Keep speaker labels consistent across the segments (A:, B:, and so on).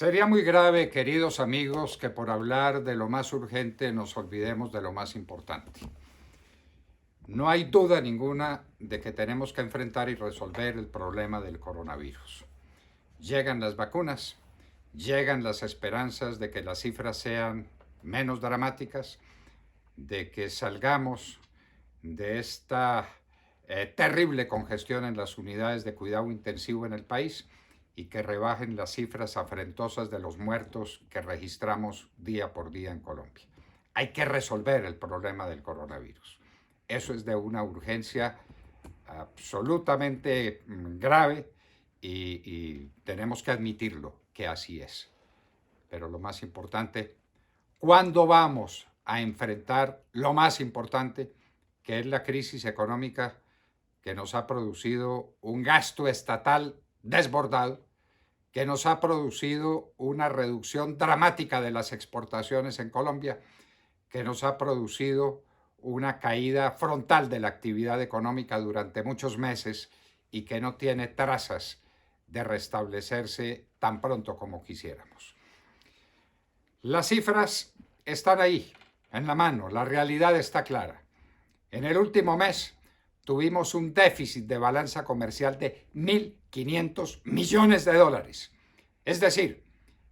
A: Sería muy grave, queridos amigos, que por hablar de lo más urgente nos olvidemos de lo más importante. No hay duda ninguna de que tenemos que enfrentar y resolver el problema del coronavirus. Llegan las vacunas, llegan las esperanzas de que las cifras sean menos dramáticas, de que salgamos de esta terrible congestión en las unidades de cuidado intensivo en el país y que rebajen las cifras afrentosas de los muertos que registramos día por día en Colombia. Hay que resolver el problema del coronavirus. Eso es de una urgencia absolutamente grave y tenemos que admitirlo, que así es. Pero lo más importante, ¿cuándo vamos a enfrentar lo más importante, que es la crisis económica que nos ha producido un gasto estatal desbordado, que nos ha producido una reducción dramática de las exportaciones en Colombia, que nos ha producido una caída frontal de la actividad económica durante muchos meses y que no tiene trazas de restablecerse tan pronto como quisiéramos? Las cifras están ahí, en la mano, la realidad está clara. En el último mes tuvimos un déficit de balanza comercial de 1.500 millones de dólares. Es decir,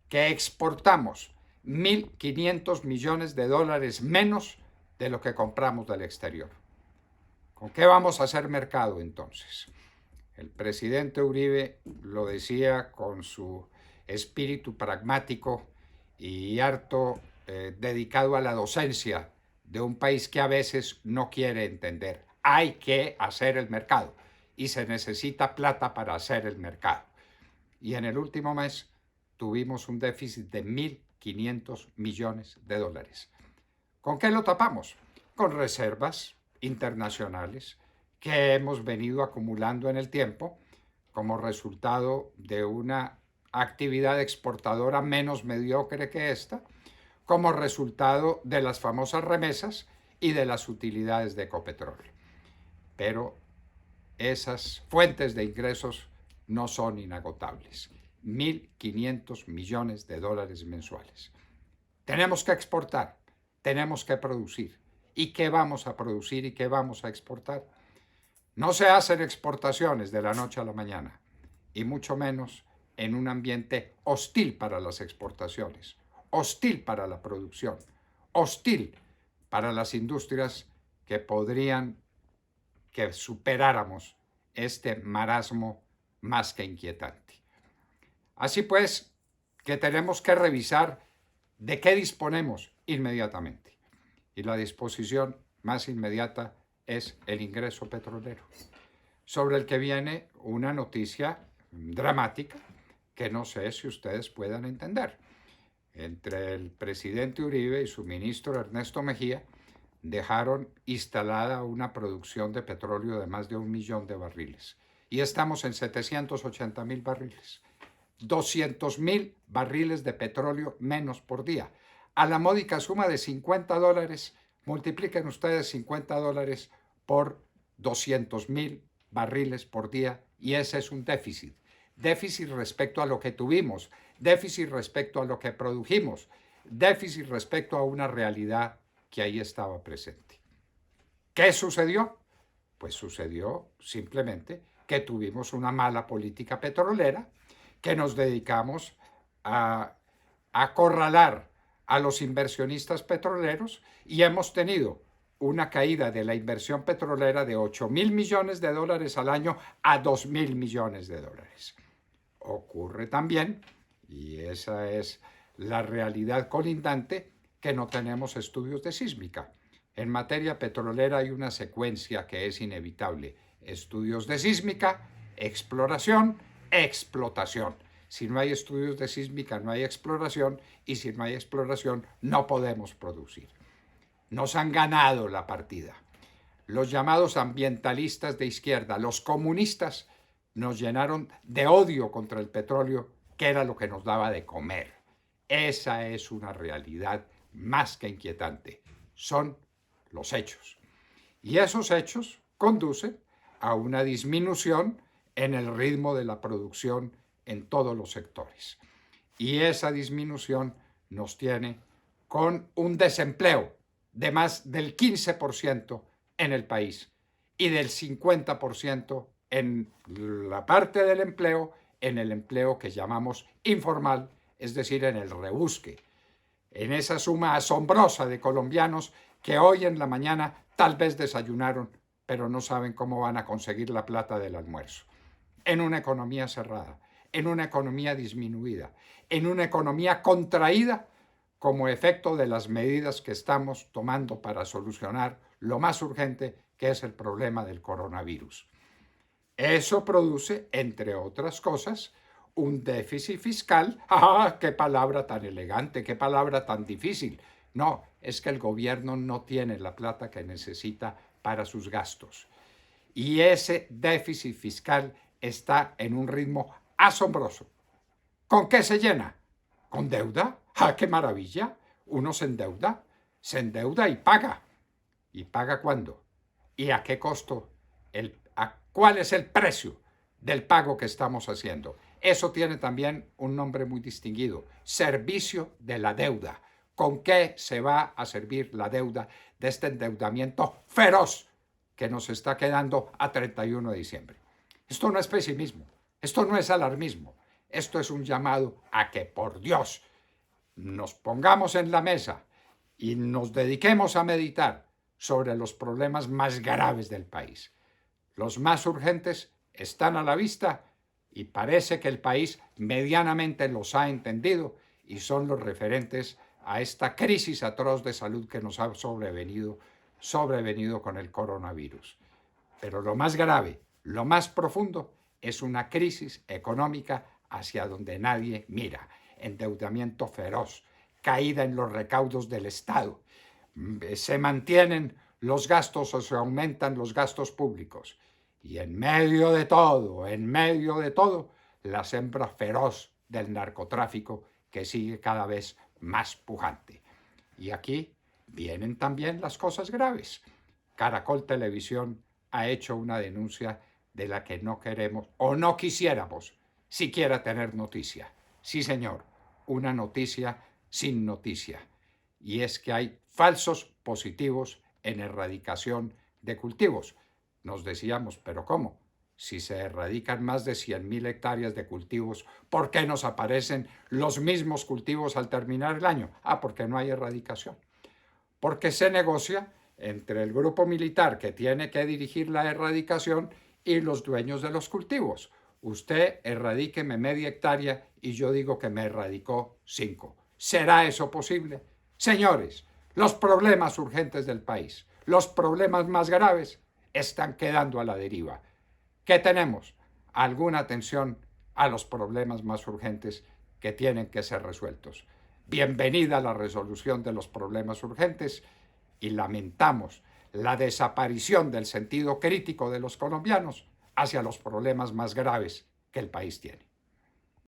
A: que exportamos 1.500 millones de dólares menos de lo que compramos del exterior. ¿Con qué vamos a hacer mercado entonces? El presidente Uribe lo decía con su espíritu pragmático y harto dedicado a la docencia de un país que a veces no quiere entender. Hay que hacer el mercado y se necesita plata para hacer el mercado. Y en el último mes tuvimos un déficit de 1.500 millones de dólares. ¿Con qué lo tapamos? Con reservas internacionales que hemos venido acumulando en el tiempo como resultado de una actividad exportadora menos mediocre que esta, como resultado de las famosas remesas y de las utilidades de Ecopetrol. Pero esas fuentes de ingresos no son inagotables. 1.500 millones de dólares mensuales. Tenemos que exportar, tenemos que producir. ¿Y qué vamos a producir y qué vamos a exportar? No se hacen exportaciones de la noche a la mañana, y mucho menos en un ambiente hostil para las exportaciones, hostil para la producción, hostil para las industrias que podrían que superáramos este marasmo más que inquietante. Así pues, que tenemos que revisar de qué disponemos inmediatamente. Y la disposición más inmediata es el ingreso petrolero, sobre el que viene una noticia dramática que no sé si ustedes puedan entender. Entre el presidente Uribe y su ministro Ernesto Mejía dejaron instalada una producción de petróleo de más de 1 millón de barriles. Y estamos en 780.000 barriles. 200.000 barriles de petróleo menos por día. A la módica suma de $50, multipliquen ustedes $50 por 200.000 barriles por día y ese es un déficit. Déficit respecto a lo que tuvimos, déficit respecto a lo que produjimos, déficit respecto a una realidad que ahí estaba presente. ¿Qué sucedió? Pues sucedió simplemente que tuvimos una mala política petrolera, que nos dedicamos a acorralar a los inversionistas petroleros y hemos tenido una caída de la inversión petrolera de 8.000 millones de dólares al año a 2.000 millones de dólares. Ocurre también, y esa es la realidad colindante, que no tenemos estudios de sísmica. En materia petrolera hay una secuencia que es inevitable: estudios de sísmica, exploración, explotación. Si no hay estudios de sísmica, no hay exploración, y si no hay exploración, no podemos producir. Nos han ganado la partida. Los llamados ambientalistas de izquierda, los comunistas, nos llenaron de odio contra el petróleo, que era lo que nos daba de comer. Esa es una realidad más que inquietante. Son los hechos. Y esos hechos conducen a una disminución en el ritmo de la producción en todos los sectores. Y esa disminución nos tiene con un desempleo de más del 15% en el país y del 50% en la parte del empleo, en el empleo que llamamos informal, es decir, en el rebusque, en esa suma asombrosa de colombianos que hoy en la mañana tal vez desayunaron, pero no saben cómo van a conseguir la plata del almuerzo. En una economía cerrada, en una economía disminuida, en una economía contraída como efecto de las medidas que estamos tomando para solucionar lo más urgente, que es el problema del coronavirus. Eso produce, entre otras cosas, un déficit fiscal. ¡Ah, qué palabra tan elegante, qué palabra tan difícil! No, es que el gobierno no tiene la plata que necesita para sus gastos. Y ese déficit fiscal está en un ritmo asombroso. ¿Con qué se llena? ¿Con deuda? ¡Ah, qué maravilla! Uno se endeuda y paga. ¿Y paga cuándo? ¿Y a qué costo? ¿Cuál es el precio del pago que estamos haciendo? Eso tiene también un nombre muy distinguido: servicio de la deuda. ¿Con qué se va a servir la deuda de este endeudamiento feroz que nos está quedando a 31 de diciembre? Esto no es pesimismo, esto no es alarmismo, esto es un llamado a que, por Dios, nos pongamos en la mesa y nos dediquemos a meditar sobre los problemas más graves del país. Los más urgentes están a la vista y parece que el país medianamente los ha entendido y son los referentes a esta crisis atroz de salud que nos ha sobrevenido con el coronavirus. Pero lo más grave, lo más profundo, es una crisis económica hacia donde nadie mira. Endeudamiento feroz, caída en los recaudos del Estado. Se mantienen los gastos o se aumentan los gastos públicos. Y en medio de todo, la siembra feroz del narcotráfico que sigue cada vez más pujante. Y aquí vienen también las cosas graves. Caracol Televisión ha hecho una denuncia de la que no queremos o no quisiéramos siquiera tener noticia. Sí, señor, una noticia sin noticia. Y es que hay falsos positivos en erradicación de cultivos. Nos decíamos, ¿pero cómo? Si se erradican más de 100.000 hectáreas de cultivos, ¿por qué nos aparecen los mismos cultivos al terminar el año? Porque no hay erradicación. Porque se negocia entre el grupo militar que tiene que dirigir la erradicación y los dueños de los cultivos. Usted erradíqueme media hectárea y yo digo que me erradicó 5. ¿Será eso posible? Señores, los problemas urgentes del país, los problemas más graves, están quedando a la deriva. ¿Qué tenemos? Alguna atención a los problemas más urgentes que tienen que ser resueltos. Bienvenida la resolución de los problemas urgentes y lamentamos la desaparición del sentido crítico de los colombianos hacia los problemas más graves que el país tiene.